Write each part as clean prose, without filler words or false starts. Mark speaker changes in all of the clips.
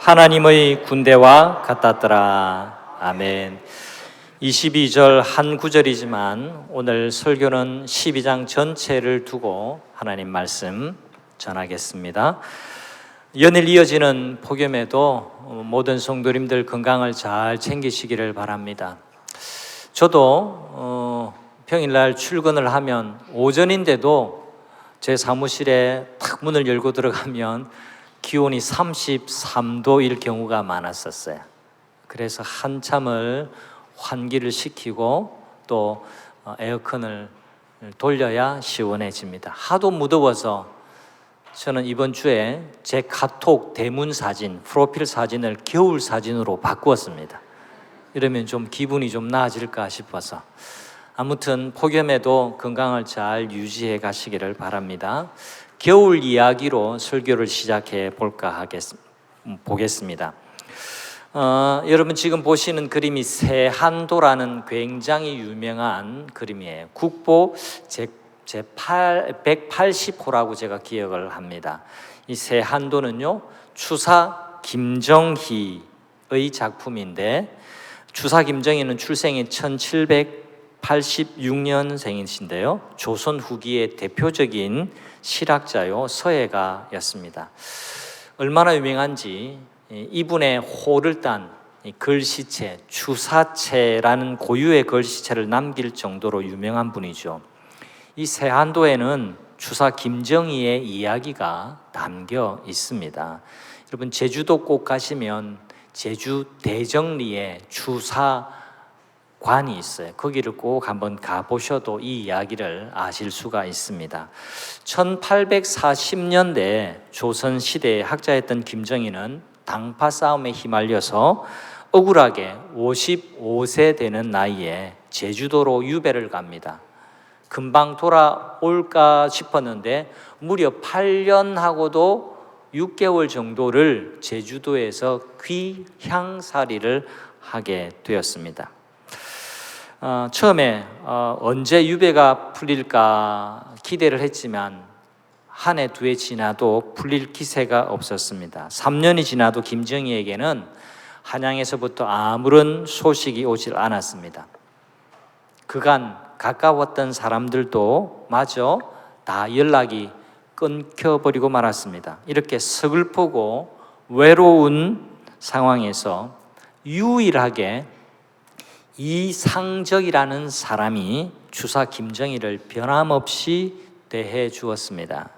Speaker 1: 하나님의 군대와 같았더라. 아멘. 22절 한 구절이지만 오늘 설교는 12장 전체를 두고 하나님 말씀 전하겠습니다. 연일 이어지는 폭염에도 모든 성도님들 건강을 잘 챙기시기를 바랍니다. 저도 평일날 출근을 하면 오전인데도 제 사무실에 탁 문을 열고 들어가면 기온이 33도일 경우가 많았었어요. 그래서 한참을 환기를 시키고 또 에어컨을 돌려야 시원해집니다. 하도 무더워서 저는 이번 주에 제 카톡 대문 사진, 프로필 사진을 겨울 사진으로 바꾸었습니다. 이러면 좀 기분이 좀 나아질까 싶어서. 아무튼 폭염에도 건강을 잘 유지해 가시기를 바랍니다. 겨울 이야기로 설교를 시작해 보겠습니다. 여러분 지금 보시는 그림이 세한도라는 굉장히 유명한 그림이에요. 국보 제180호라고 제가 기억을 합니다. 이 세한도는요, 추사 김정희의 작품인데, 추사 김정희는 출생이 1786년생이신데요 조선 후기의 대표적인 실학자요 서예가였습니다. 얼마나 유명한지 이분의 호를 딴 글씨체, 추사체라는 고유의 글씨체를 남길 정도로 유명한 분이죠. 이 세한도에는 추사 김정희의 이야기가 담겨 있습니다. 여러분 제주도 꼭 가시면 제주 대정리에 추사관이 있어요. 거기를 꼭 한번 가보셔도 이 이야기를 아실 수가 있습니다. 1840년대 조선시대의 학자였던 김정희는 당파 싸움에 휘말려서 억울하게 55세 되는 나이에 제주도로 유배를 갑니다. 금방 돌아올까 싶었는데 무려 8년하고도 6개월 정도를 제주도에서 귀향살이를 하게 되었습니다. 처음에 언제 유배가 풀릴까 기대를 했지만 한 해, 두 해 지나도 풀릴 기세가 없었습니다. 3년이 지나도 김정희에게는 한양에서부터 아무런 소식이 오질 않았습니다. 그간 가까웠던 사람들도 마저 다 연락이 끊겨버리고 말았습니다. 이렇게 서글프고 외로운 상황에서 유일하게 이상적이라는 사람이 추사 김정희를 변함없이 대해 주었습니다.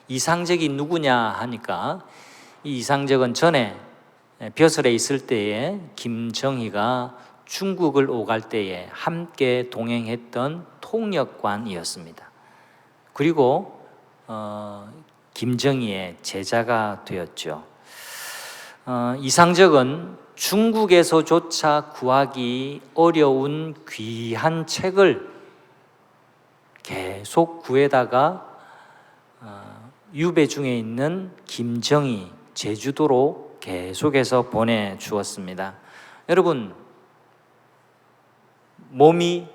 Speaker 1: 이상적이 누구냐 하니까 이 이상적은 전에 벼슬에 있을 때에 김정희가 중국을 오갈 때에 함께 동행했던 통역관이었습니다. 그리고 김정희의 제자가 되었죠. 이상적은 중국에서조차 구하기 어려운 귀한 책을 계속 구해다가 유배 중에 있는 김정희 제주도로 계속해서 보내주었습니다. 여러분 몸이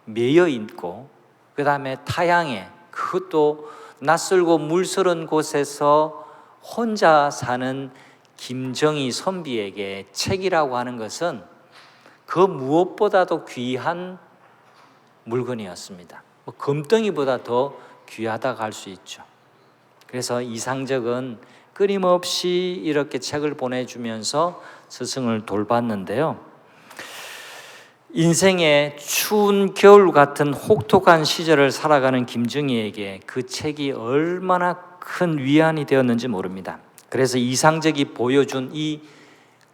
Speaker 1: 매여 있고 그 다음에 타향에 그것도 낯설고 물서른 곳에서 혼자 사는 김정희 선비에게 책이라고 하는 것은 그 무엇보다도 귀한 물건이었습니다. 금덩이보다 더 귀하다고 할 수 있죠. 그래서 이상적은 끊임없이 이렇게 책을 보내주면서 스승을 돌봤는데요. 인생의 추운 겨울 같은 혹독한 시절을 살아가는 김정희에게 그 책이 얼마나 큰 위안이 되었는지 모릅니다. 그래서 이상적이 보여준 이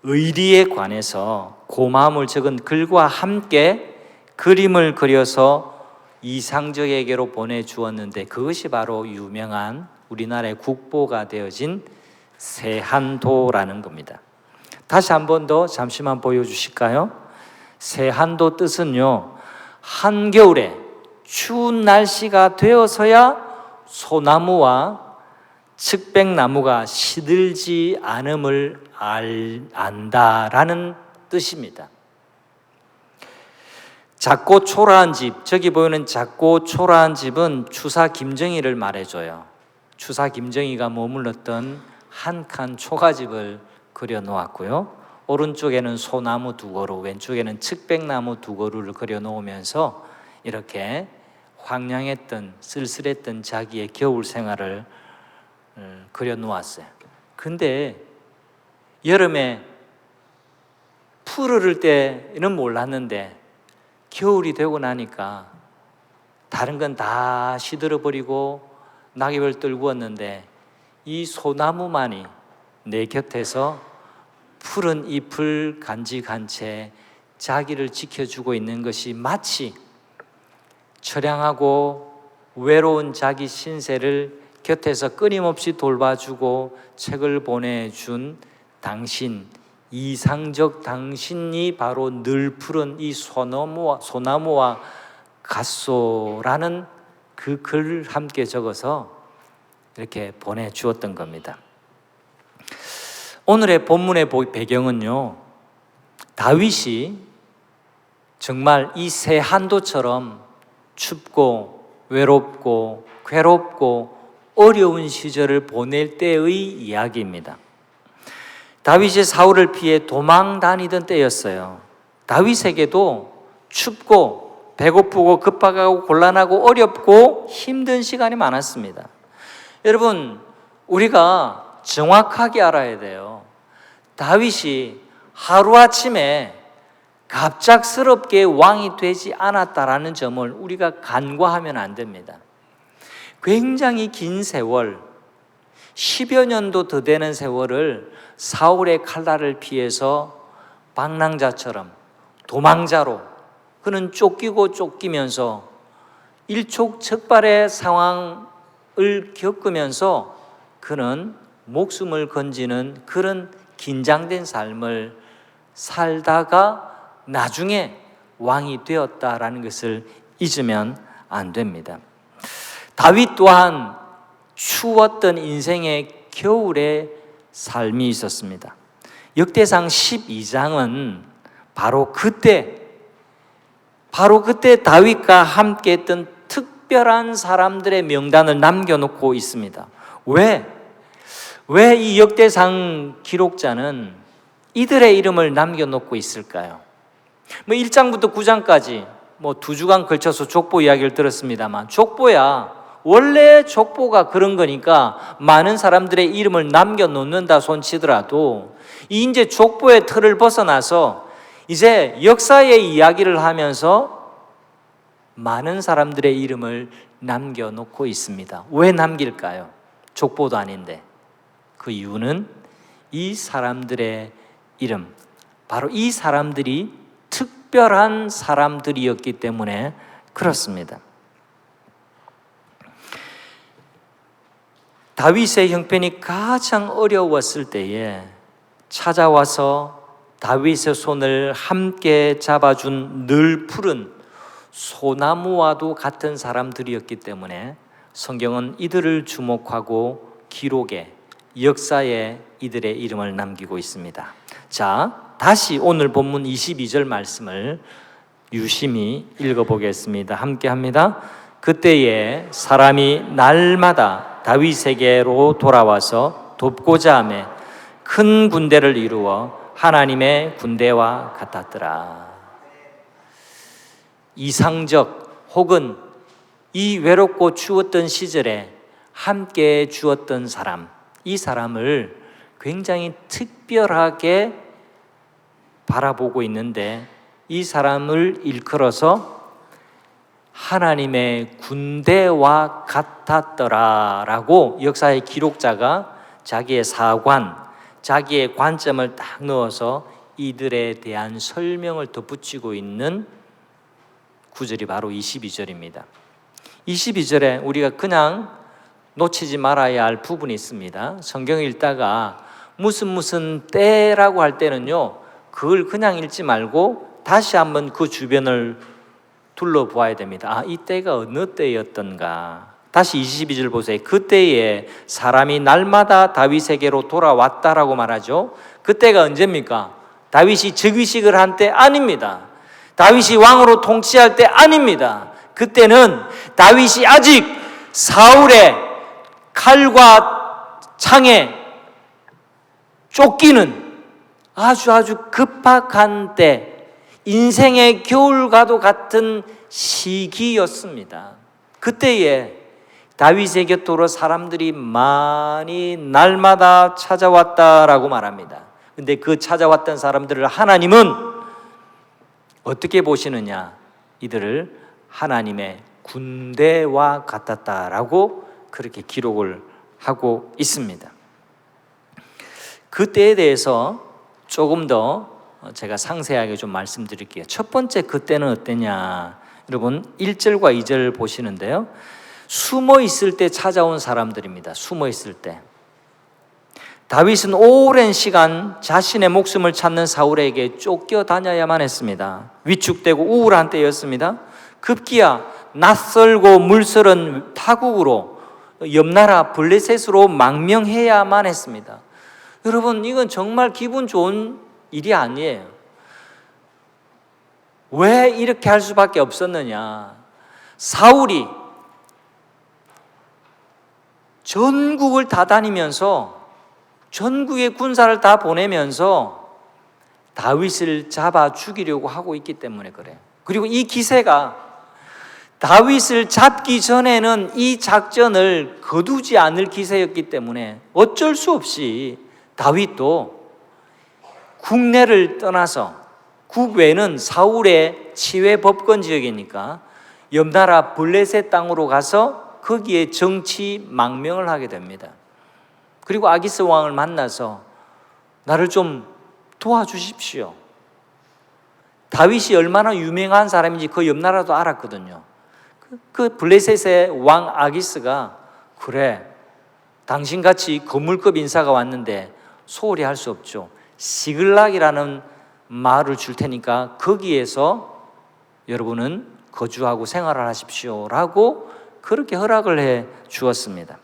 Speaker 1: 의리에 관해서 고마움을 적은 글과 함께 그림을 그려서 이상적에게로 보내주었는데 그것이 바로 유명한 우리나라의 국보가 되어진 세한도라는 겁니다. 다시 한 번 더 잠시만 보여주실까요? 세한도 뜻은요, 한겨울에 추운 날씨가 되어서야 소나무와 측백나무가 시들지 않음을 안다라는 뜻입니다. 작고 초라한 집, 저기 보이는 작고 초라한 집은 추사 김정희를 말해줘요. 추사 김정희가 머물렀던 한 칸 초가집을 그려 놓았고요. 오른쪽에는 소나무 2그루, 왼쪽에는 측백나무 2그루를 그려 놓으면서 이렇게 황량했던 쓸쓸했던 자기의 겨울 생활을 그려 놓았어요. 근데 여름에 풀 흐를 때는 몰랐는데 겨울이 되고 나니까 다른 건 다 시들어버리고 낙엽을 떨구었는데 이 소나무만이 내 곁에서 푸른 잎을 간직한 채 자기를 지켜주고 있는 것이 마치 처량하고 외로운 자기 신세를 곁에서 끊임없이 돌봐주고 책을 보내준 당신, 이상적 당신이 바로 늘 푸른 이 소나무와 같소라는 그 글을 함께 적어서 이렇게 보내주었던 겁니다. 오늘의 본문의 배경은요, 다윗이 정말 이 새 한도처럼 춥고 외롭고 괴롭고 어려운 시절을 보낼 때의 이야기입니다. 다윗이 사울을 피해 도망 다니던 때였어요. 다윗에게도 춥고 배고프고 급박하고 곤란하고 어렵고 힘든 시간이 많았습니다. 여러분, 우리가 정확하게 알아야 돼요. 다윗이 하루아침에 갑작스럽게 왕이 되지 않았다라는 점을 우리가 간과하면 안 됩니다. 굉장히 긴 세월, 10여 년도 더 되는 세월을 사울의 칼날을 피해서 방랑자처럼 도망자로 그는 쫓기고 쫓기면서 일촉즉발의 상황을 겪으면서 그는 목숨을 건지는 그런 긴장된 삶을 살다가 나중에 왕이 되었다라는 것을 잊으면 안 됩니다. 다윗 또한 추웠던 인생의 겨울의 삶이 있었습니다. 역대상 12장은 바로 그때 다윗과 함께 했던 특별한 사람들의 명단을 남겨놓고 있습니다. 왜 이 역대상 기록자는 이들의 이름을 남겨놓고 있을까요? 1장부터 9장까지 2주간 걸쳐서 족보 이야기를 들었습니다만, 족보야 원래 족보가 그런 거니까 많은 사람들의 이름을 남겨놓는다 손치더라도 이제 족보의 틀을 벗어나서 이제 역사의 이야기를 하면서 많은 사람들의 이름을 남겨놓고 있습니다. 왜 남길까요? 족보도 아닌데. 그 이유는 이 사람들의 이름, 바로 이 사람들이 특별한 사람들이었기 때문에 그렇습니다. 다윗의 형편이 가장 어려웠을 때에 찾아와서 다윗의 손을 함께 잡아준 늘 푸른 소나무와도 같은 사람들이었기 때문에 성경은 이들을 주목하고 기록에, 역사에 이들의 이름을 남기고 있습니다. 자, 다시 오늘 본문 22절 말씀을 유심히 읽어보겠습니다. 함께 합니다. 그때에 사람이 날마다 다윗에게로 돌아와서 돕고자 하며 큰 군대를 이루어 하나님의 군대와 같았더라. 이상적 혹은 이 외롭고 추웠던 시절에 함께 주었던 사람, 이 사람을 굉장히 특별하게 바라보고 있는데 이 사람을 일컬어서 하나님의 군대와 같았더라라고 역사의 기록자가 자기의 사관, 자기의 관점을 딱 넣어서 이들에 대한 설명을 덧붙이고 있는 구절이 바로 22절입니다. 22절에 우리가 그냥 놓치지 말아야 할 부분이 있습니다. 성경을 읽다가 무슨 때라고 할 때는요, 그걸 그냥 읽지 말고 다시 한번 그 주변을 둘러보아야 됩니다. 이 때가 어느 때였던가. 다시 22절 보세요. 그때에 사람이 날마다 다윗에게로 돌아왔다라고 말하죠. 그때가 언제입니까? 다윗이 즉위식을 한 때 아닙니다. 다윗이 왕으로 통치할 때 아닙니다. 그때는 다윗이 아직 사울의 칼과 창에 쫓기는 아주 급박한 때, 인생의 겨울과도 같은 시기였습니다. 그때에 다윗의 곁으로 사람들이 많이 날마다 찾아왔다라고 말합니다. 근데 그 찾아왔던 사람들을 하나님은 어떻게 보시느냐? 이들을 하나님의 군대와 같았다라고 그렇게 기록을 하고 있습니다. 그때에 대해서 조금 더 제가 상세하게 좀 말씀드릴게요. 첫 번째 그때는 어땠냐? 여러분 1절과 2절 보시는데요, 숨어 있을 때 찾아온 사람들입니다. 숨어 있을 때 다윗은 오랜 시간 자신의 목숨을 찾는 사울에게 쫓겨다녀야만 했습니다. 위축되고 우울한 때였습니다. 급기야 낯설고 물설은 타국으로 옆나라 블레셋으로 망명해야만 했습니다. 여러분, 이건 정말 기분 좋은 일이 아니에요. 왜 이렇게 할 수밖에 없었느냐? 사울이 전국을 다 다니면서 전국의 군사를 다 보내면서 다윗을 잡아 죽이려고 하고 있기 때문에 그래요. 그리고 이 기세가 다윗을 잡기 전에는 이 작전을 거두지 않을 기세였기 때문에 어쩔 수 없이 다윗도 국내를 떠나서, 국외는 사울의 치외 법권 지역이니까 옆나라 블레셋 땅으로 가서 거기에 정치 망명을 하게 됩니다. 그리고 아기스 왕을 만나서 나를 좀 도와주십시오. 다윗이 얼마나 유명한 사람인지 그 옆나라도 알았거든요. 그 블레셋의 왕 아기스가, 그래, 당신같이 거물급 인사가 왔는데 소홀히 할 수 없죠. 시글락이라는 마을을 줄 테니까 거기에서 여러분은 거주하고 생활을 하십시오 라고 그렇게 허락을 해 주었습니다.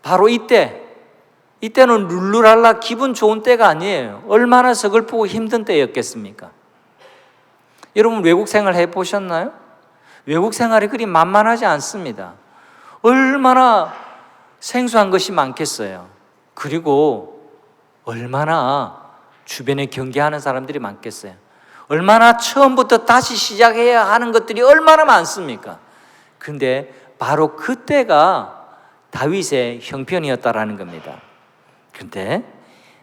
Speaker 1: 바로 이때는 룰루랄라 기분 좋은 때가 아니에요. 얼마나 서글프고 힘든 때였겠습니까? 여러분 외국 생활 해보셨나요? 외국 생활이 그리 만만하지 않습니다. 얼마나 생소한 것이 많겠어요. 그리고 얼마나 주변에 경계하는 사람들이 많겠어요. 얼마나 처음부터 다시 시작해야 하는 것들이 얼마나 많습니까? 근데 바로 그때가 다윗의 형편이었다라는 겁니다. 그런데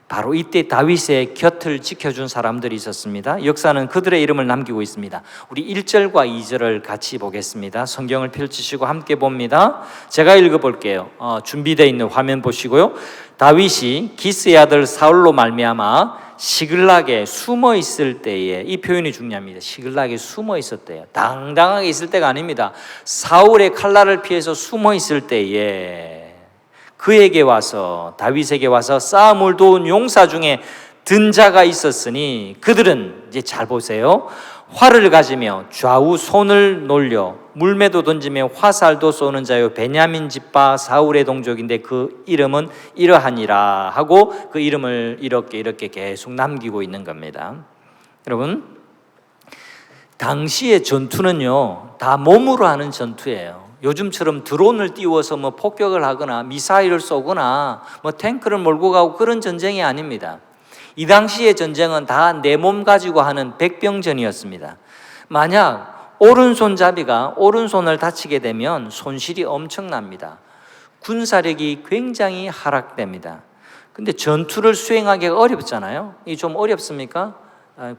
Speaker 1: 바로 이때 다윗의 곁을 지켜준 사람들이 있었습니다. 역사는 그들의 이름을 남기고 있습니다. 우리 1절과 2절을 같이 보겠습니다. 성경을 펼치시고 함께 봅니다. 제가 읽어볼게요. 준비되어 있는 화면 보시고요. 다윗이 기스의 아들 사울로 말미암아 시글락에 숨어 있을 때에, 이 표현이 중요합니다. 시글락에 숨어 있었대요. 당당하게 있을 때가 아닙니다. 사울의 칼날을 피해서 숨어 있을 때에 그에게 와서, 다윗에게 와서 싸움을 도운 용사 중에 든 자가 있었으니 그들은, 이제 잘 보세요, 활을 가지며 좌우 손을 놀려 물매도 던지며 화살도 쏘는 자요 베냐민 집파 사울의 동족인데 그 이름은 이러하니라 하고 그 이름을 이렇게 계속 남기고 있는 겁니다. 여러분, 당시의 전투는요 다 몸으로 하는 전투예요. 요즘처럼 드론을 띄워서 뭐 폭격을 하거나 미사일을 쏘거나 뭐 탱크를 몰고 가고 그런 전쟁이 아닙니다. 이 당시의 전쟁은 다 내 몸 가지고 하는 백병전이었습니다. 만약 오른손잡이가 오른손을 다치게 되면 손실이 엄청납니다. 군사력이 굉장히 하락됩니다. 근데 전투를 수행하기가 어렵잖아요. 이게 좀 어렵습니까?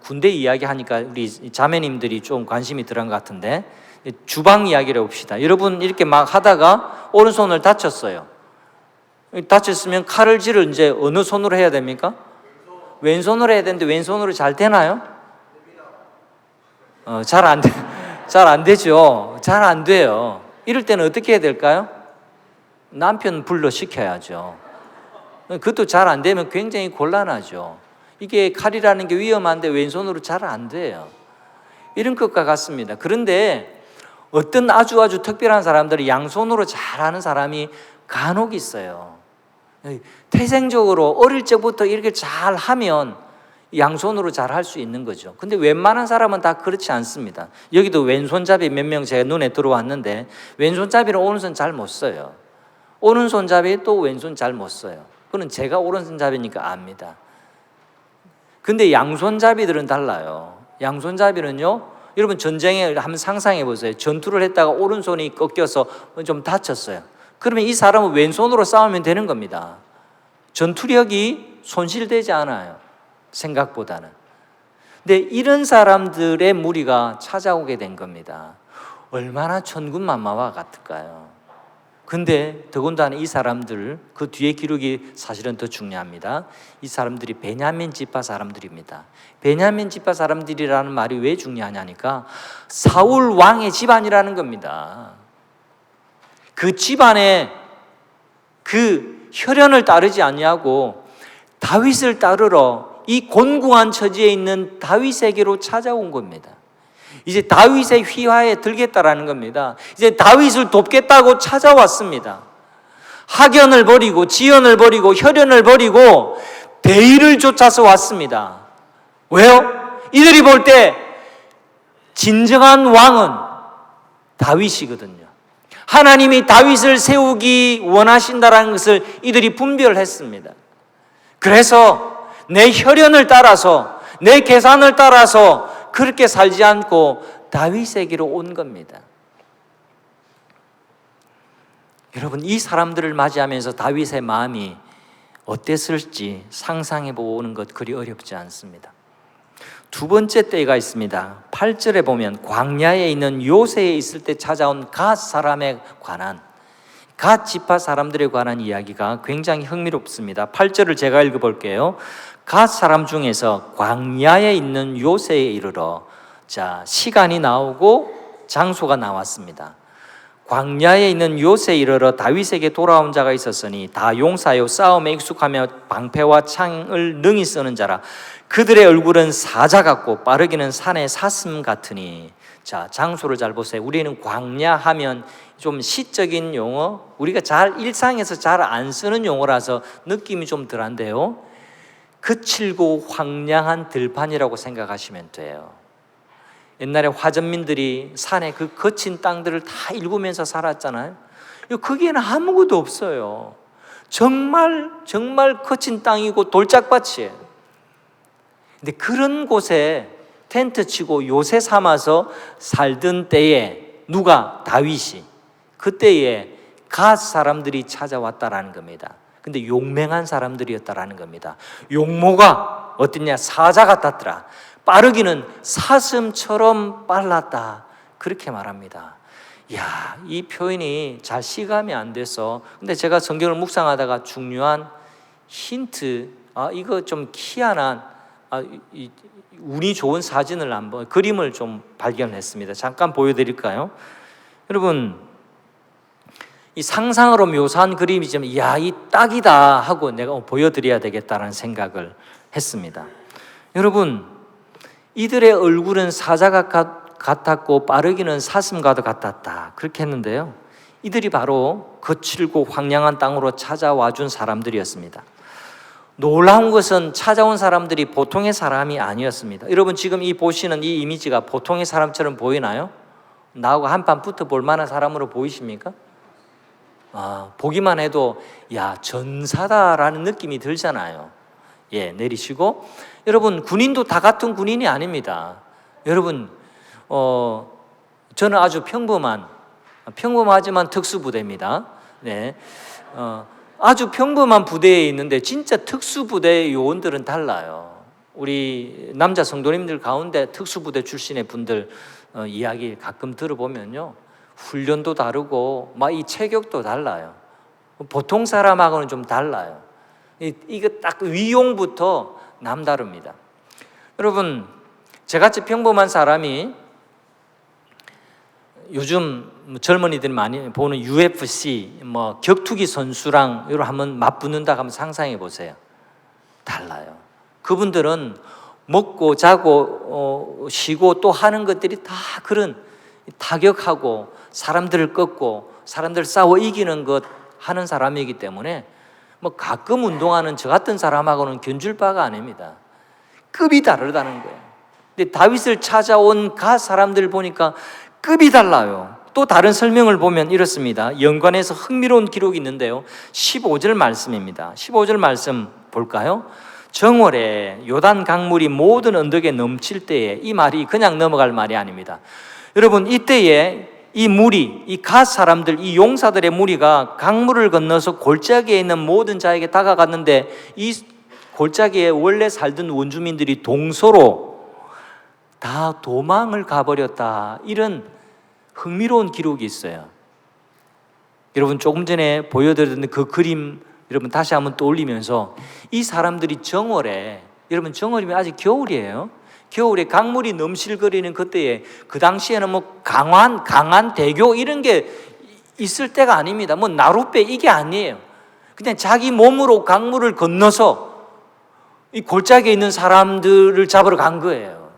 Speaker 1: 군대 이야기 하니까 우리 자매님들이 좀 관심이 들어간 것 같은데, 주방 이야기를 해봅시다. 여러분 이렇게 막 하다가 오른손을 다쳤어요. 다쳤으면 칼을 질을 이제 어느 손으로 해야 됩니까? 왼손으로 해야 되는데 왼손으로 잘 되나요? 잘 안 되죠. 잘 안 돼요. 이럴 때는 어떻게 해야 될까요? 남편 불러 시켜야죠. 그것도 잘 안 되면 굉장히 곤란하죠. 이게 칼이라는 게 위험한데 왼손으로 잘 안 돼요. 이런 것과 같습니다. 그런데 어떤 아주 특별한 사람들이 양손으로 잘하는 사람이 간혹 있어요. 태생적으로 어릴 적부터 이렇게 잘 하면 양손으로 잘 할 수 있는 거죠. 근데 웬만한 사람은 다 그렇지 않습니다. 여기도 왼손잡이 몇 명 제가 눈에 들어왔는데 왼손잡이는 오른손 잘 못 써요. 오른손잡이 또 왼손 잘 못 써요. 그건 제가 오른손잡이니까 압니다. 근데 양손잡이들은 달라요. 양손잡이는요, 여러분 전쟁에 한번 상상해 보세요. 전투를 했다가 오른손이 꺾여서 좀 다쳤어요. 그러면 이 사람은 왼손으로 싸우면 되는 겁니다. 전투력이 손실되지 않아요, 생각보다는. 근데 이런 사람들의 무리가 찾아오게 된 겁니다. 얼마나 천군만마와 같을까요? 근데 더군다나 이 사람들, 그 뒤에 기록이 사실은 더 중요합니다. 이 사람들이 베냐민 지파 사람들입니다. 베냐민 지파 사람들이라는 말이 왜 중요하냐니까 사울 왕의 집안이라는 겁니다. 그 집안에 그 혈연을 따르지 아니하고 다윗을 따르러 이 곤궁한 처지에 있는 다윗에게로 찾아온 겁니다. 이제 다윗의 휘하에 들겠다라는 겁니다. 이제 다윗을 돕겠다고 찾아왔습니다. 학연을 버리고 지연을 버리고 혈연을 버리고 대의를 쫓아서 왔습니다. 왜요? 이들이 볼 때 진정한 왕은 다윗이거든요. 하나님이 다윗을 세우기 원하신다라는 것을 이들이 분별했습니다. 그래서 내 혈연을 따라서 내 계산을 따라서 그렇게 살지 않고 다윗에게로 온 겁니다. 여러분, 이 사람들을 맞이하면서 다윗의 마음이 어땠을지 상상해 보는 것 그리 어렵지 않습니다. 두 번째 때가 있습니다. 8절에 보면 광야에 있는 요새에 있을 때 찾아온 갓 사람에 관한, 갓 지파 사람들에 관한 이야기가 굉장히 흥미롭습니다. 8절을 제가 읽어볼게요. 갓 사람 중에서 광야에 있는 요새에 이르러, 자, 시간이 나오고 장소가 나왔습니다. 광야에 있는 요새에 이르러 다윗에게 돌아온 자가 있었으니 다 용사요 싸움에 익숙하며 방패와 창을 능히 쓰는 자라. 그들의 얼굴은 사자 같고 빠르기는 산의 사슴 같으니. 자, 장소를 잘 보세요. 우리는 광야 하면 좀 시적인 용어, 우리가 잘 일상에서 잘 안 쓰는 용어라서 느낌이 좀 덜한데요, 거칠고 황량한 들판이라고 생각하시면 돼요. 옛날에 화전민들이 산의 그 거친 땅들을 다 일구면서 살았잖아요. 거기에는 아무것도 없어요. 정말 거친 땅이고 돌짝밭이에요. 근데 그런 곳에 텐트 치고 요새 삼아서 살던 때에 누가? 다윗이. 그때에 갓 사람들이 찾아왔다라는 겁니다. 근데 용맹한 사람들이었다라는 겁니다. 용모가 어땠냐? 사자 같았더라. 빠르기는 사슴처럼 빨랐다. 그렇게 말합니다. 이야, 이 표현이 잘 시감이 안 돼서, 근데 제가 성경을 묵상하다가 중요한 힌트, 이거 좀 희한한, 운이 좋은 사진을 한번, 그림을 좀 발견했습니다. 잠깐 보여드릴까요? 여러분, 이 상상으로 묘사한 그림이지만, 이야, 이 딱이다 하고 내가 보여드려야 되겠다는 생각을 했습니다. 여러분, 이들의 얼굴은 사자가 같았고 빠르기는 사슴과도 같았다. 그렇게 했는데요, 이들이 바로 거칠고 황량한 땅으로 찾아와 준 사람들이었습니다. 놀라운 것은 찾아온 사람들이 보통의 사람이 아니었습니다. 여러분, 지금 이 보시는 이 이미지가 보통의 사람처럼 보이나요? 나하고 한판 붙어볼 만한 사람으로 보이십니까? 보기만 해도 야, 전사다라는 느낌이 들잖아요. 예, 내리시고, 여러분, 군인도 다 같은 군인이 아닙니다. 여러분, 저는 아주 평범하지만 특수부대입니다. 네, 아주 평범한 부대에 있는데 진짜 특수부대 요원들은 달라요. 우리 남자 성도님들 가운데 특수부대 출신의 분들 이야기 가끔 들어보면요, 훈련도 다르고 막 이 체격도 달라요. 보통 사람하고는 좀 달라요. 이거 딱 위용부터 남다릅니다. 여러분, 저같이 평범한 사람이 요즘 젊은이들이 많이 보는 UFC 격투기 선수랑 이걸 한번 맞붙는다 하면 상상해 보세요. 달라요. 그분들은 먹고 자고 쉬고 또 하는 것들이 다 그런 타격하고 사람들을 꺾고 사람들 싸워 이기는 것 하는 사람이기 때문에 가끔 운동하는 저 같은 사람하고는 견줄 바가 아닙니다. 급이 다르다는 거예요. 근데 다윗을 찾아온 갓 사람들 보니까 급이 달라요. 또 다른 설명을 보면 이렇습니다. 연관해서 흥미로운 기록이 있는데요, 15절 말씀입니다. 15절 말씀 볼까요? 정월에 요단 강물이 모든 언덕에 넘칠 때에, 이 말이 그냥 넘어갈 말이 아닙니다. 여러분, 이때에 이 무리, 이 갓 사람들, 이 용사들의 무리가 강물을 건너서 골짜기에 있는 모든 자에게 다가갔는데, 이 골짜기에 원래 살던 원주민들이 동서로 다 도망을 가버렸다. 이런 흥미로운 기록이 있어요. 여러분, 조금 전에 보여드렸던 그 그림 여러분 다시 한번 떠올리면서, 이 사람들이 정월에, 여러분 정월이면 아직 겨울이에요. 겨울에 강물이 넘실거리는 그때에, 그 당시에는 뭐 강한 대교 이런 게 있을 때가 아닙니다. 뭐 나룻배 이게 아니에요. 그냥 자기 몸으로 강물을 건너서 이 골짜기에 있는 사람들을 잡으러 간 거예요.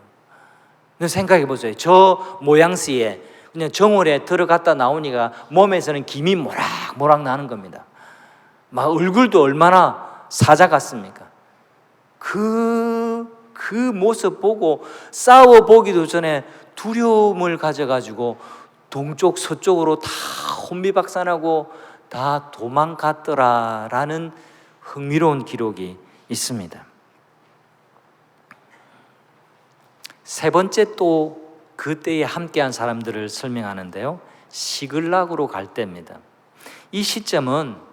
Speaker 1: 생각해 보세요. 저 모양새에 그냥 정월에 들어갔다 나오니까 몸에서는 김이 모락모락 나는 겁니다. 막 얼굴도 얼마나 사자 같습니까? 그 모습 보고 싸워보기도 전에 두려움을 가져가지고 동쪽 서쪽으로 다 혼비박산하고 다 도망갔더라라는 흥미로운 기록이 있습니다. 세 번째 또 그때에 함께한 사람들을 설명하는데요, 시글락으로 갈 때입니다. 이 시점은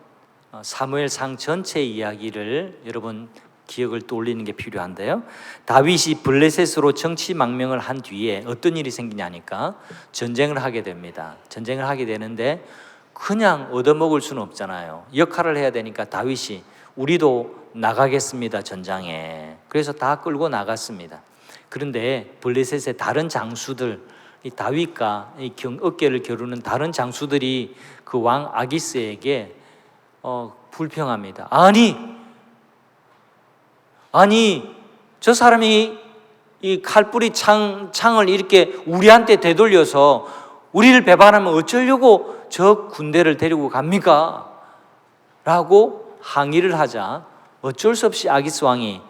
Speaker 1: 사무엘상 전체 이야기를 여러분 기억을 떠올리는 게 필요한데요, 다윗이 블레셋으로 정치망명을 한 뒤에 어떤 일이 생기냐니까 전쟁을 하게 됩니다. 전쟁을 하게 되는데 그냥 얻어먹을 수는 없잖아요. 역할을 해야 되니까 다윗이 우리도 나가겠습니다, 전장에. 그래서 다 끌고 나갔습니다. 그런데 블레셋의 다른 장수들, 이 다윗과 어깨를 겨루는 다른 장수들이 그 왕 아기스에게 불평합니다. 아니 저 사람이 이 칼뿌리 창을 이렇게 우리한테 되돌려서 우리를 배반하면 어쩌려고 저 군대를 데리고 갑니까? 라고 항의를 하자 어쩔 수 없이 아기스 왕이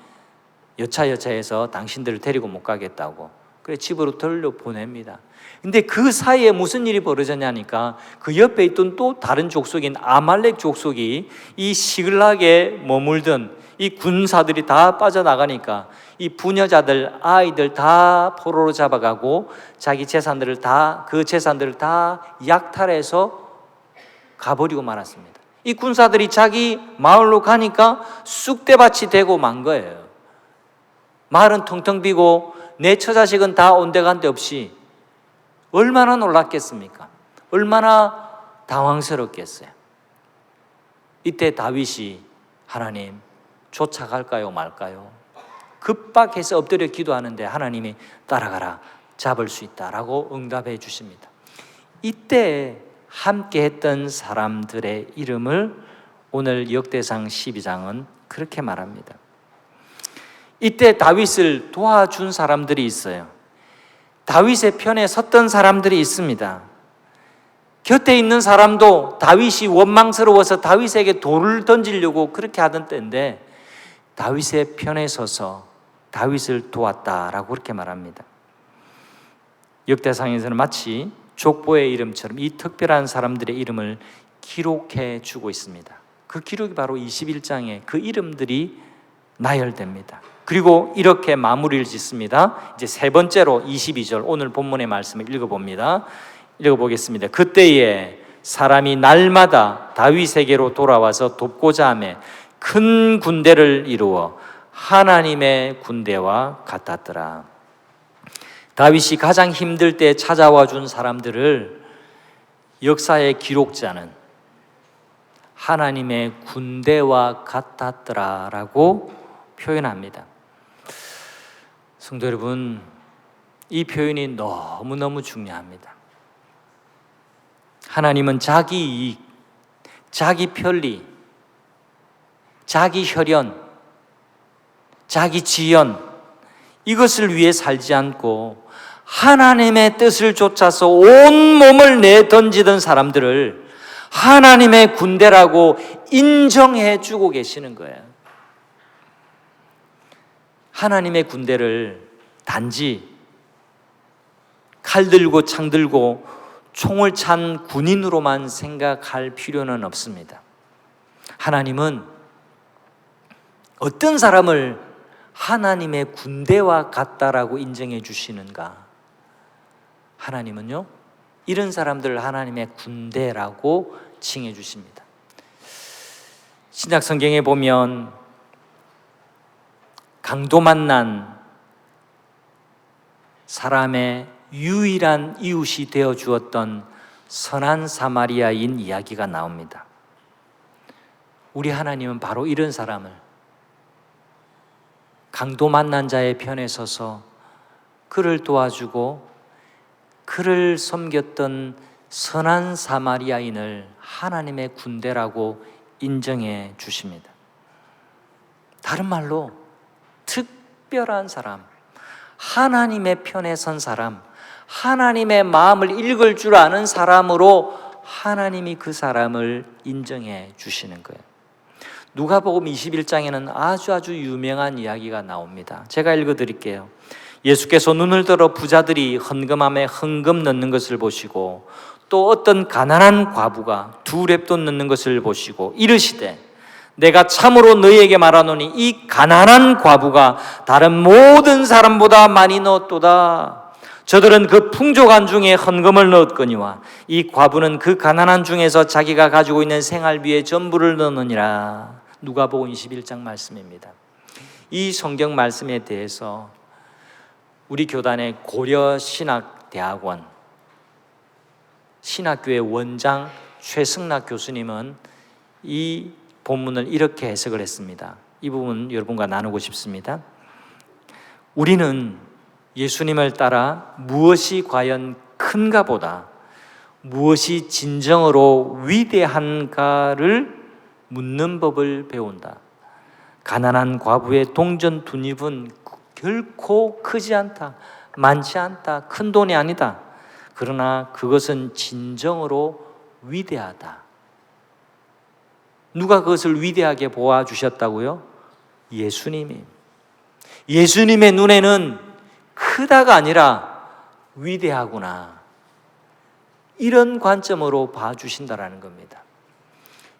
Speaker 1: 여차여차해서 당신들을 데리고 못 가겠다고, 그래 집으로 돌려보냅니다. 근데 그 사이에 무슨 일이 벌어졌냐니까, 그 옆에 있던 또 다른 족속인 아말렉 족속이 이 시글락에 머물던 이 군사들이 다 빠져나가니까 이 부녀자들, 아이들 다 포로로 잡아가고 자기 재산들을 다, 그 재산들을 다 약탈해서 가버리고 말았습니다. 이 군사들이 자기 마을로 가니까 쑥대밭이 되고 만 거예요. 마을은 텅텅 비고 내 처자식은 다 온데간데 없이. 얼마나 놀랐겠습니까? 얼마나 당황스럽겠어요. 이때 다윗이 하나님 쫓아갈까요 말까요? 급박해서 엎드려 기도하는데 하나님이 따라가라, 잡을 수 있다라고 응답해 주십니다. 이때 함께 했던 사람들의 이름을 오늘 역대상 12장은 그렇게 말합니다. 이때 다윗을 도와준 사람들이 있어요. 다윗의 편에 섰던 사람들이 있습니다. 곁에 있는 사람도 다윗이 원망스러워서 다윗에게 돌을 던지려고 그렇게 하던 때인데 다윗의 편에 서서 다윗을 도왔다라고 그렇게 말합니다. 역대상에서는 마치 족보의 이름처럼 이 특별한 사람들의 이름을 기록해 주고 있습니다. 그 기록이 바로 21장에 그 이름들이 나열됩니다. 그리고 이렇게 마무리를 짓습니다. 이제 세 번째로 22절 오늘 본문의 말씀을 읽어보겠습니다. 그때에 사람이 날마다 다윗에게로 돌아와서 돕고자 하며 큰 군대를 이루어 하나님의 군대와 같았더라. 다윗이 가장 힘들 때 찾아와 준 사람들을 역사의 기록자는 하나님의 군대와 같았더라라고 표현합니다. 성도 여러분, 이 표현이 너무너무 중요합니다. 하나님은 자기 이익, 자기 편리, 자기 혈연, 자기 지연, 이것을 위해 살지 않고 하나님의 뜻을 좇아서 온 몸을 내던지던 사람들을 하나님의 군대라고 인정해 주고 계시는 거예요. 하나님의 군대를 단지 칼 들고 창 들고 총을 찬 군인으로만 생각할 필요는 없습니다. 하나님은 어떤 사람을 하나님의 군대와 같다라고 인정해 주시는가? 하나님은요, 이런 사람들을 하나님의 군대라고 칭해 주십니다. 신약 성경에 보면 강도 만난 사람의 유일한 이웃이 되어 주었던 선한 사마리아인 이야기가 나옵니다. 우리 하나님은 바로 이런 사람을, 강도 만난 자의 편에 서서 그를 도와주고 그를 섬겼던 선한 사마리아인을 하나님의 군대라고 인정해 주십니다. 다른 말로 특별한 사람, 하나님의 편에 선 사람, 하나님의 마음을 읽을 줄 아는 사람으로 하나님이 그 사람을 인정해 주시는 거예요. 누가복음 21장에는 아주 유명한 이야기가 나옵니다. 제가 읽어드릴게요. 예수께서 눈을 들어 부자들이 헌금함에 헌금 넣는 것을 보시고 또 어떤 가난한 과부가 2렙돈 넣는 것을 보시고 이르시되 내가 참으로 너희에게 말하노니 이 가난한 과부가 다른 모든 사람보다 많이 넣었도다. 저들은 그 풍족한 중에 헌금을 넣었거니와 이 과부는 그 가난한 중에서 자기가 가지고 있는 생활비의 전부를 넣느니라. 누가복음 21장 말씀입니다. 이 성경 말씀에 대해서 우리 교단의 고려신학대학원 신학교의 원장 최승락 교수님은 이 본문을 이렇게 해석을 했습니다. 이 부분 여러분과 나누고 싶습니다. 우리는 예수님을 따라 무엇이 과연 큰가 보다 무엇이 진정으로 위대한가를 묻는 법을 배운다. 가난한 과부의 동전 2립은 결코 크지 않다, 많지 않다, 큰 돈이 아니다. 그러나 그것은 진정으로 위대하다. 누가 그것을 위대하게 보아주셨다고요? 예수님이. 예수님의 눈에는 크다가 아니라 위대하구나, 이런 관점으로 봐주신다라는 겁니다.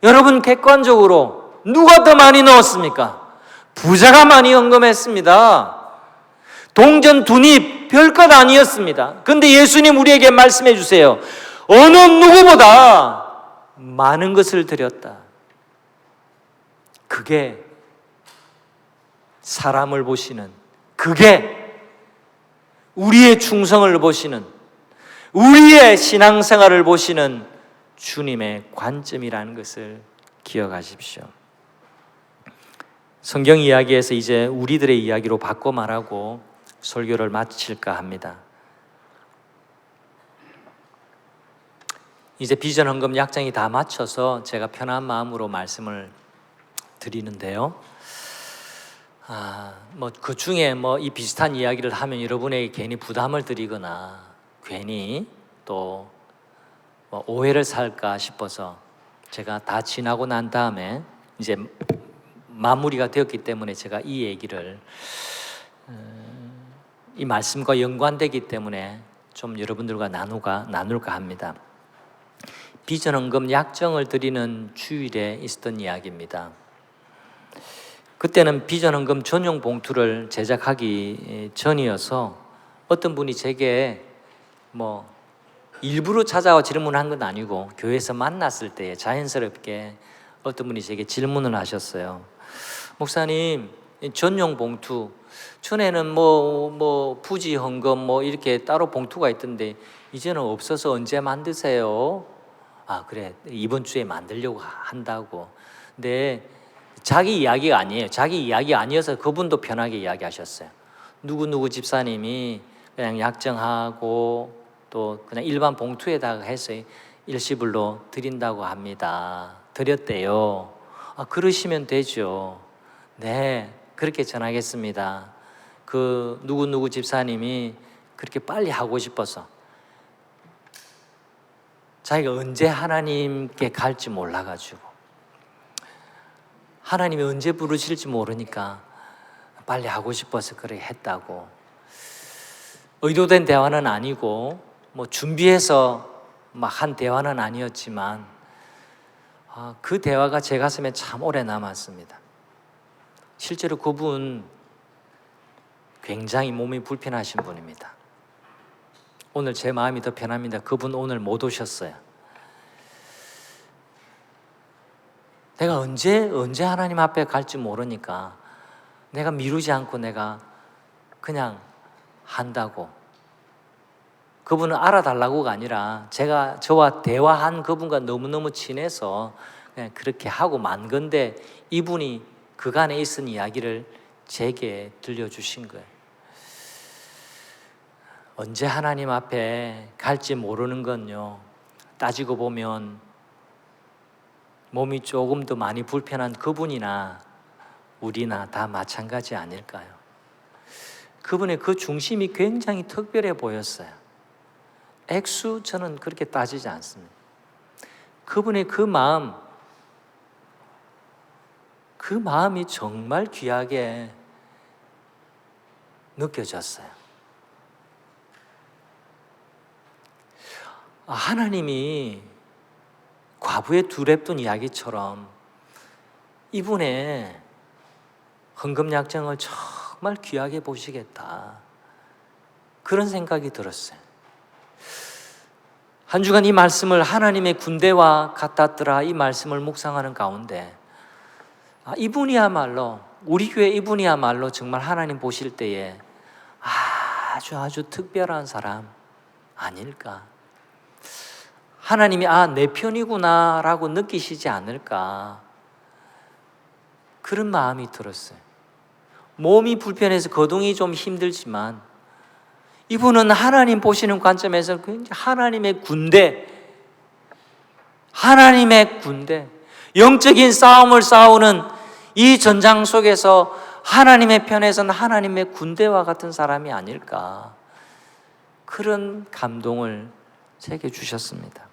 Speaker 1: 여러분, 객관적으로 누가 더 많이 넣었습니까? 부자가 많이 헌금했습니다. 동전 2립 별것 아니었습니다. 그런데 예수님 우리에게 말씀해 주세요. 어느 누구보다 많은 것을 드렸다. 그게 사람을 보시는, 그게 우리의 충성을 보시는, 우리의 신앙생활을 보시는 주님의 관점이라는 것을 기억하십시오. 성경 이야기에서 이제 우리들의 이야기로 바꿔 말하고 설교를 마칠까 합니다. 이제 비전 헌금 약정이 다 마쳐서 제가 편한 마음으로 말씀을 드리는데요. 그 중에 이 비슷한 이야기를 하면 여러분에게 괜히 부담을 드리거나 괜히 또 오해를 살까 싶어서 제가 다 지나고 난 다음에 이제 마무리가 되었기 때문에 제가 이 얘기를 이 말씀과 연관되기 때문에 좀 여러분들과 나눌까 합니다. 비전 헌금 약정을 드리는 주일에 있었던 이야기입니다. 그때는 비전 헌금 전용 봉투를 제작하기 전이어서 어떤 분이 제게 일부러 찾아와 질문한 건 아니고 교회에서 만났을 때 자연스럽게 어떤 분이 제게 질문을 하셨어요. 목사님, 전용 봉투, 전에는 부지 헌금 이렇게 따로 봉투가 있던데 이제는 없어서 언제 만드세요? 그래, 이번 주에 만들려고 한다고. 근데 자기 이야기가 아니에요. 자기 이야기 아니어서 그분도 편하게 이야기하셨어요. 누구누구 집사님이 그냥 약정하고 또 그냥 일반 봉투에다가 해서 일시불로 드린다고 합니다. 드렸대요. 그러시면 되죠. 네, 그렇게 전하겠습니다. 그 누구누구 집사님이 그렇게 빨리 하고 싶어서 자기가 언제 하나님께 갈지 몰라가지고 하나님이 언제 부르실지 모르니까 빨리 하고 싶어서 그렇게 했다고. 의도된 대화는 아니고 준비해서 한 대화는 아니었지만 그 대화가 제 가슴에 참 오래 남았습니다. 실제로 그분 굉장히 몸이 불편하신 분입니다. 오늘 제 마음이 더 편합니다. 그분 오늘 못 오셨어요. 내가 언제 하나님 앞에 갈지 모르니까 내가 미루지 않고 내가 그냥 한다고. 그분은 알아달라고가 아니라 제가 저와 대화한 그분과 너무너무 친해서 그냥 그렇게 하고 만 건데 이분이 그간에 있은 이야기를 제게 들려주신 거예요. 언제 하나님 앞에 갈지 모르는 건요, 따지고 보면 몸이 조금 더 많이 불편한 그분이나 우리나 다 마찬가지 아닐까요? 그분의 그 중심이 굉장히 특별해 보였어요. 액수 저는 그렇게 따지지 않습니다. 그분의 그 마음이 정말 귀하게 느껴졌어요. 하나님이 과부의 두 랩돈 이야기처럼 이분의 헌금약정을 정말 귀하게 보시겠다, 그런 생각이 들었어요. 한 주간 이 말씀을 하나님의 군대와 같았더라, 이 말씀을 묵상하는 가운데 이분이야말로, 우리 교회 이분이야말로 정말 하나님 보실 때에 아주 특별한 사람 아닐까, 하나님이 내 편이구나 라고 느끼시지 않을까, 그런 마음이 들었어요. 몸이 불편해서 거동이 좀 힘들지만 이분은 하나님 보시는 관점에서 굉장히 하나님의 군대, 영적인 싸움을 싸우는 이 전장 속에서 하나님의 편에서는 하나님의 군대와 같은 사람이 아닐까, 그런 감동을 제게 주셨습니다.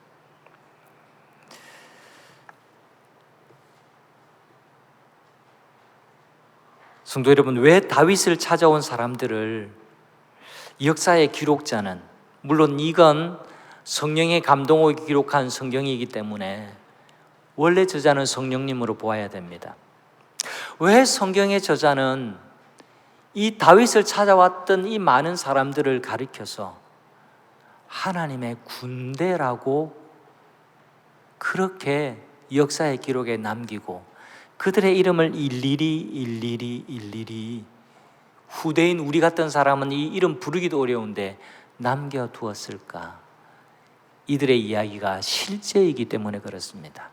Speaker 1: 성도 여러분, 왜 다윗을 찾아온 사람들을 역사의 기록자는, 물론 이건 성령의 감동을 기록한 성경이기 때문에 원래 저자는 성령님으로 보아야 됩니다. 왜 성경의 저자는 이 다윗을 찾아왔던 이 많은 사람들을 가리켜서 하나님의 군대라고 그렇게 역사의 기록에 남기고 그들의 이름을 일일이 후대인 우리 같은 사람은 이 이름 부르기도 어려운데 남겨두었을까? 이들의 이야기가 실제이기 때문에 그렇습니다.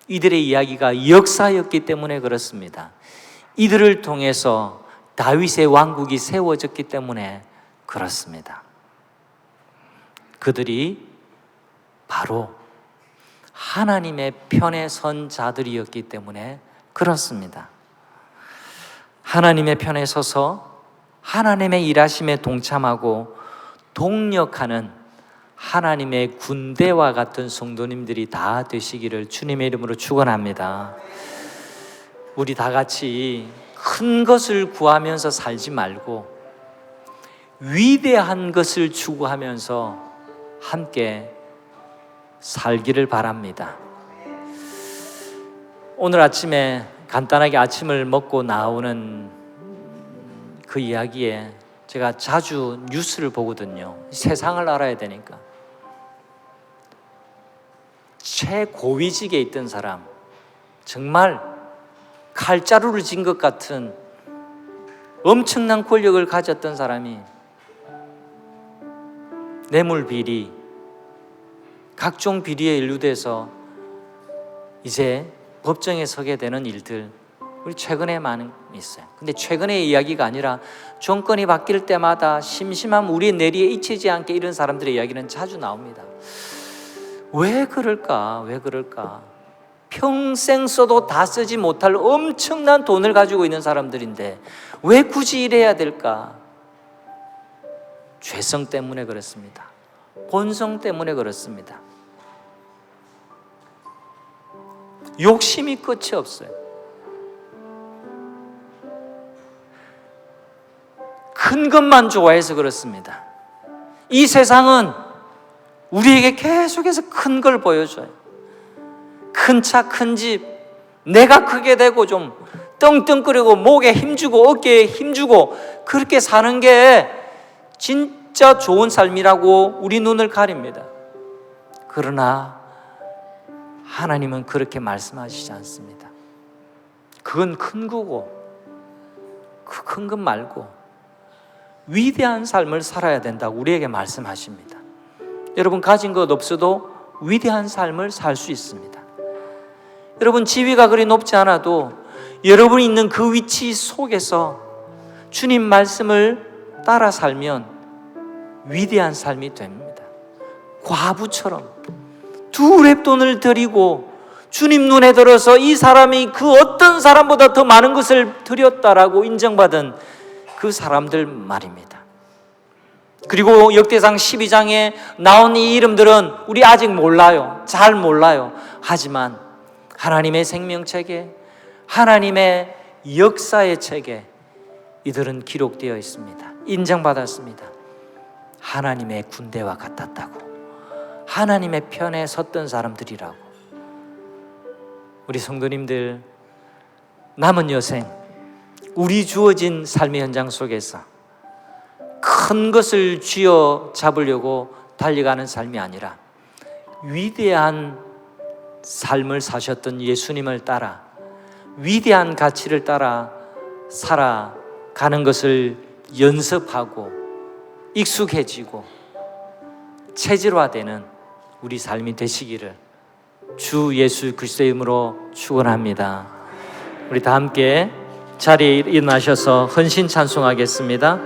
Speaker 1: 이들의 이야기가 역사였기 때문에 그렇습니다. 이들을 통해서 다윗의 왕국이 세워졌기 때문에 그렇습니다. 그들이 바로 하나님의 편에 선 자들이었기 때문에 그렇습니다. 하나님의 편에 서서 하나님의 일하심에 동참하고 동력하는 하나님의 군대와 같은 성도님들이 다 되시기를 주님의 이름으로 축원합니다. 우리 다 같이 큰 것을 구하면서 살지 말고 위대한 것을 추구하면서 함께 살기를 바랍니다. 오늘 아침에 간단하게 아침을 먹고 나오는 그 이야기에 제가 자주 뉴스를 보거든요. 세상을 알아야 되니까. 최고위직에 있던 사람, 정말 칼자루를 쥔 것 같은 엄청난 권력을 가졌던 사람이 뇌물 비리, 각종 비리에 연루돼서 이제 법정에 서게 되는 일들, 우리 최근에 많이 있어요. 근데 최근의 이야기가 아니라 정권이 바뀔 때마다 심심함 우리 내리에 잊히지 않게 이런 사람들의 이야기는 자주 나옵니다. 왜 그럴까? 평생 써도 다 쓰지 못할 엄청난 돈을 가지고 있는 사람들인데 왜 굳이 이래야 될까? 죄성 때문에 그렇습니다. 본성 때문에 그렇습니다. 욕심이 끝이 없어요. 큰 것만 좋아해서 그렇습니다. 이 세상은 우리에게 계속해서 큰 걸 보여줘요. 큰 차, 큰 집, 내가 크게 되고 좀 떵떵거리고 목에 힘주고 어깨에 힘주고 그렇게 사는 게 진짜 좋은 삶이라고 우리 눈을 가립니다. 그러나 하나님은 그렇게 말씀하시지 않습니다. 그건 큰 거고 그 큰 것 말고 위대한 삶을 살아야 된다고 우리에게 말씀하십니다. 여러분, 가진 것 없어도 위대한 삶을 살 수 있습니다. 여러분, 지위가 그리 높지 않아도 여러분이 있는 그 위치 속에서 주님 말씀을 따라 살면 위대한 삶이 됩니다. 과부처럼 두 랩돈을 드리고 주님 눈에 들어서 이 사람이 그 어떤 사람보다 더 많은 것을 드렸다라고 인정받은 그 사람들 말입니다. 그리고 역대상 12장에 나온 이 이름들은 우리 아직 몰라요. 잘 몰라요. 하지만 하나님의 생명책에, 하나님의 역사의 책에 이들은 기록되어 있습니다. 인정받았습니다. 하나님의 군대와 같았다고, 하나님의 편에 섰던 사람들이라고. 우리 성도님들, 남은 여생 우리 주어진 삶의 현장 속에서 큰 것을 쥐어 잡으려고 달려가는 삶이 아니라 위대한 삶을 사셨던 예수님을 따라 위대한 가치를 따라 살아가는 것을 연습하고 익숙해지고 체질화되는 우리 삶이 되시기를 주 예수 그리스도의 이름으로 축원합니다. 우리 다 함께 자리에 일어나셔서 헌신 찬송하겠습니다.